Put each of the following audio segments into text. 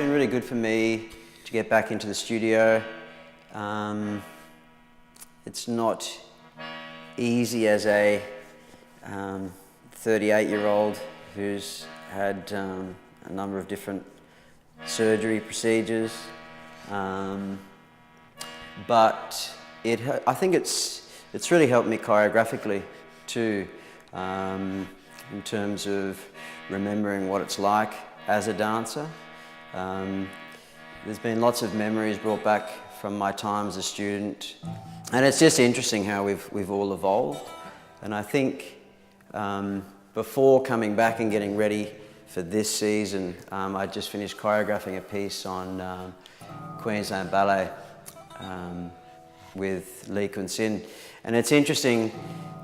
been really good for me to get back into the studio. It's not easy as a 38-year-old who's had a number of different surgery procedures, but I think it's really helped me choreographically too, in terms of remembering what it's like as a dancer. There's been lots of memories brought back from my time as a student, and it's just interesting how we've all evolved. And I think before coming back and getting ready for this season, I just finished choreographing a piece on Queensland Ballet with Lee Kun Sin, and it's interesting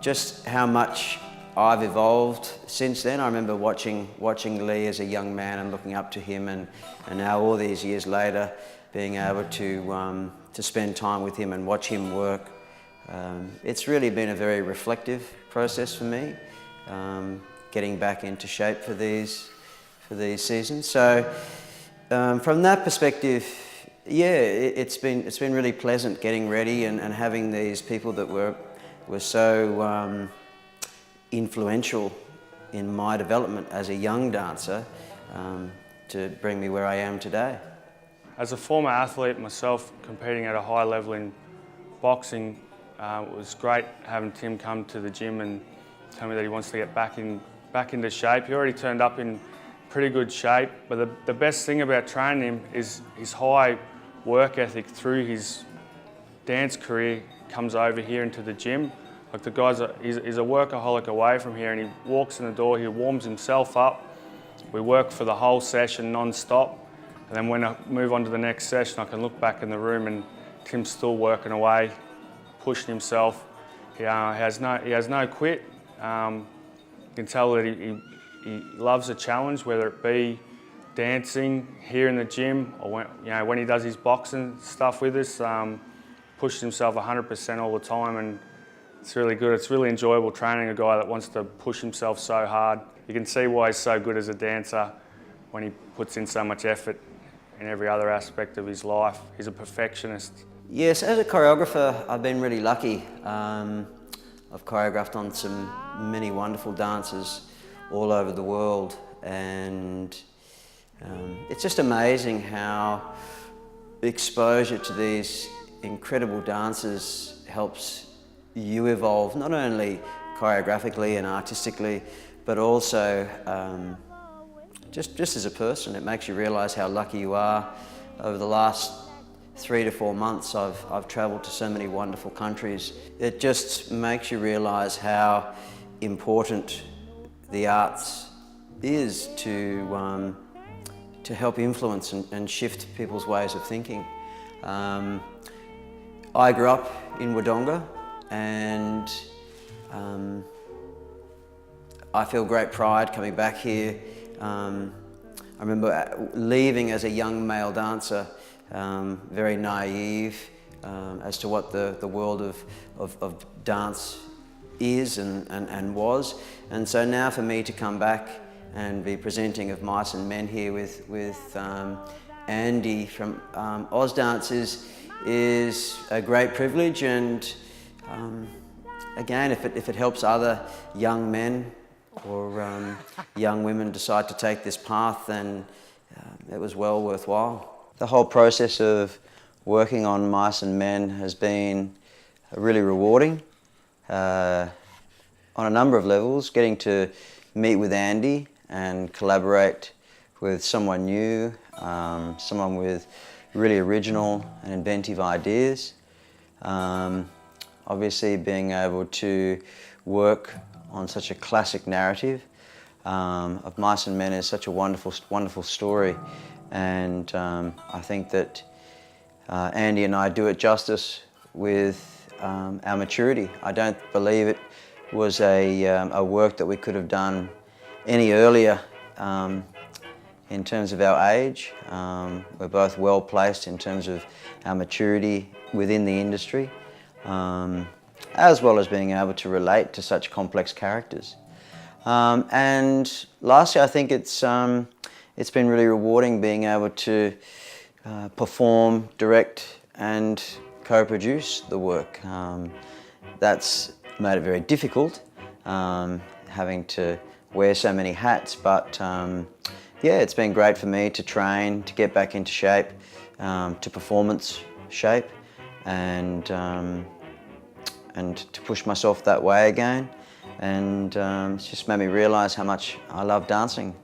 just how much I've evolved since then. I remember watching Lee as a young man and looking up to him, and now all these years later, being able to spend time with him and watch him work. It's really been a very reflective process for me, getting back into shape for these seasons. So from that perspective, yeah, it's been really pleasant getting ready and having these people that were so influential in my development as a young dancer to bring me where I am today. As a former athlete myself, competing at a high level in boxing, it was great having Tim come to the gym and tell me that he wants to get back into shape. He already turned up in pretty good shape, but the best thing about training him is his high work ethic through his dance career comes over here into the gym. Like the guy's he's a workaholic away from here, and he walks in the door, he warms himself up. We work for the whole session non-stop, and then when I move on to the next session, I can look back in the room and Tim's still working away, pushing himself. He has no quit. You can tell that he loves a challenge, whether it be dancing here in the gym or when he does his boxing stuff with us, pushes himself 100% all the time, and it's really good. It's really enjoyable training a guy that wants to push himself so hard. You can see why he's so good as a dancer when he puts in so much effort in every other aspect of his life. He's a perfectionist. Yes, as a choreographer, I've been really lucky. I've choreographed on many wonderful dancers all over the world, and it's just amazing how exposure to these incredible dancers helps you evolve, not only choreographically and artistically, but also just as a person. It makes you realise how lucky you are. Over the last 3 to 4 months, I've travelled to so many wonderful countries. It just makes you realise how important the arts is to help influence and shift people's ways of thinking. I grew up in Wodonga, and I feel great pride coming back here. I remember leaving as a young male dancer, very naive as to what the world of dance is and was. And so now for me to come back and be presenting of Mice and Men here with Andy from Ozdance is a great privilege, and again, if it helps other young men or young women decide to take this path, then it was well worthwhile. The whole process of working on Mice and Men has been really rewarding on a number of levels. Getting to meet with Andy and collaborate with someone new, someone with really original and inventive ideas. Obviously being able to work on such a classic narrative of Mice and Men is such a wonderful story, and I think that Andy and I do it justice with our maturity. I don't believe it was a work that we could have done any earlier in terms of our age. We're both well placed in terms of our maturity within the industry, as well as being able to relate to such complex characters. And lastly, I think it's it's been really rewarding being able to perform, direct and co-produce the work. That's made it very difficult, having to wear so many hats, but yeah, it's been great for me to train, to get back into shape, to performance shape, and to push myself that way again. And it's just made me realise how much I love dancing.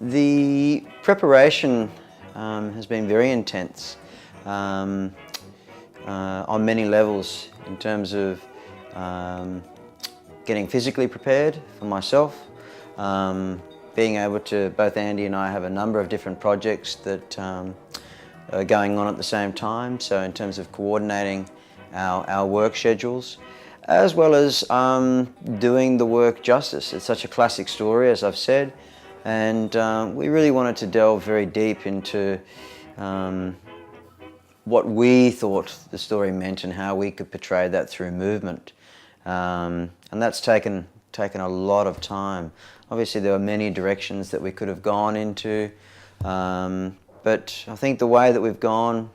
The preparation has been very intense on many levels, in terms of getting physically prepared for myself, being able to, both Andy and I have a number of different projects that are going on at the same time, so in terms of coordinating our work schedules, as well as doing the work justice. It's such a classic story, as I've said, and we really wanted to delve very deep into what we thought the story meant and how we could portray that through movement. And that's taken a lot of time. Obviously there were many directions that we could have gone into, but I think the way that we've gone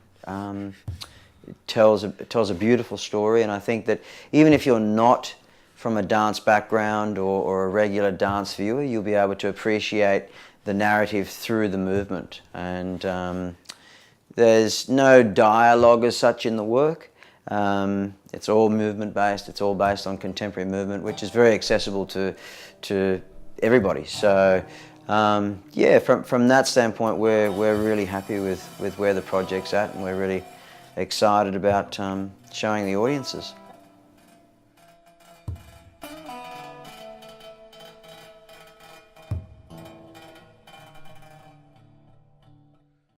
it tells a beautiful story, and I think that even if you're not from a dance background or a regular dance viewer, you'll be able to appreciate the narrative through the movement. And there's no dialogue as such in the work. It's all movement based, it's all based on contemporary movement, which is very accessible to everybody. So yeah, from that standpoint, we're really happy with where the project's at, and we're really excited about showing the audiences.